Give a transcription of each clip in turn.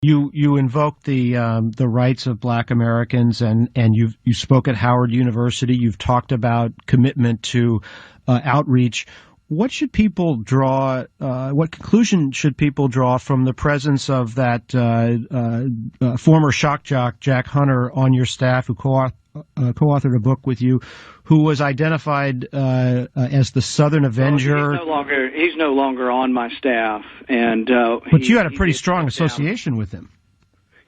You invoke the rights of Black Americans, and you spoke at Howard University. You've talked about commitment to outreach. What should people draw? What conclusion should people draw from the presence of that former shock jock Jack Hunter on your staff, who co-authored a book with you, who was identified as the Southern Avenger? He's no longer on my staff, and but you had a pretty strong association with him.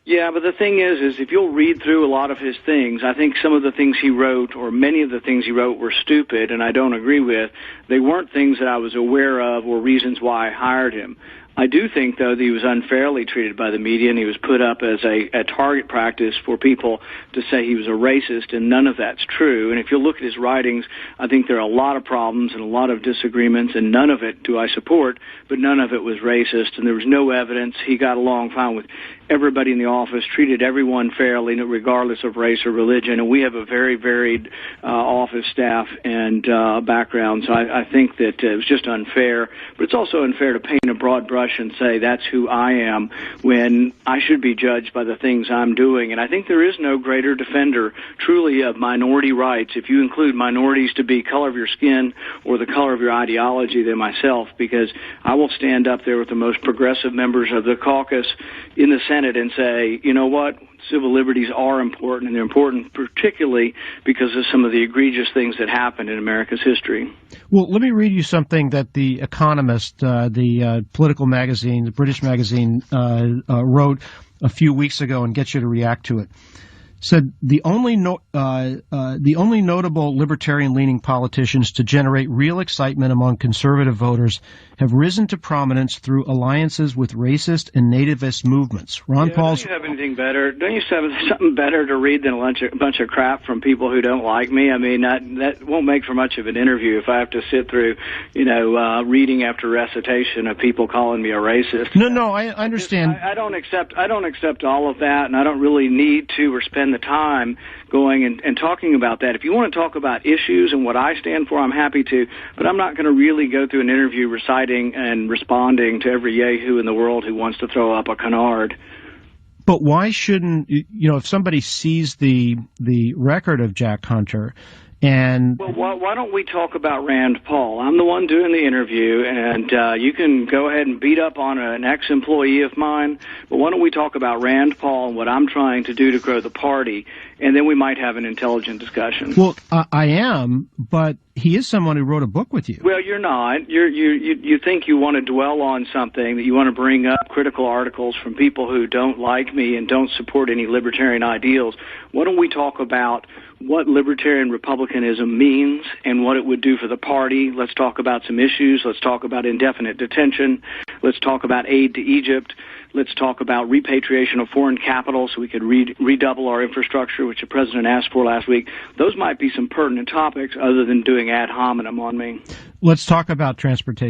Yeah, but the thing is if you'll read through a lot of his things, I think some of the things he wrote, or many of the things he wrote, were stupid, and I don't agree with. They weren't things that I was aware of or reasons why I hired him. I do think, though, that he was unfairly treated by the media, and he was put up as a target practice for people to say he was a racist, and none of that's true. And if you look at his writings, I think there are a lot of problems and a lot of disagreements, and none of it do I support, but none of it was racist, and there was no evidence. He got along fine with everybody in the office, treated everyone fairly, regardless of race or religion, and we have a very varied office staff and background, so I think that it was just unfair. But it's also unfair to paint a broad brush and say that's who I am when I should be judged by the things I'm doing. And I think there is no greater defender truly of minority rights, if you include minorities to be color of your skin or the color of your ideology, than myself, because I will stand up there with the most progressive members of the caucus in the Senate and say, you know what, civil liberties are important, and they're important particularly because of some of the egregious things that happened in America's history. Well, let me read you something that The Economist, the political magazine, the British magazine, wrote a few weeks ago, and get you to react to it. Said the only notable libertarian-leaning politicians to generate real excitement among conservative voters have risen to prominence through alliances with racist and nativist movements. Ron Paul's. Don't you have anything better? Don't you have something better to read than a bunch of crap from people who don't like me? I mean, that won't make for much of an interview if I have to sit through, reading after recitation of people calling me a racist. No, I understand. I don't accept all of that, and I don't really need to or spend the time going and talking about that. If you want to talk about issues and what I stand for, I'm happy to, but I'm not going to really go through an interview reciting and responding to every yahoo in the world who wants to throw up a canard. But why shouldn't, if somebody sees the record of Jack Hunter and... Well, why don't we talk about Rand Paul? I'm the one doing the interview, and you can go ahead and beat up on an ex-employee of mine, but why don't we talk about Rand Paul and what I'm trying to do to grow the party, and then we might have an intelligent discussion. Well, I am, but he is someone who wrote a book with you. Well, you're not. You think you want to dwell on something, that you want to bring up critical articles from people who don't like me and don't support any libertarian ideals. Why don't we talk about what libertarian republicanism means and what it would do for the party? Let's talk about some issues. Let's talk about indefinite detention. Let's talk about aid to Egypt. Let's talk about repatriation of foreign capital so we could redouble our infrastructure, which the president asked for last week. Those might be some pertinent topics other than doing ad hominem on me. Let's talk about transportation.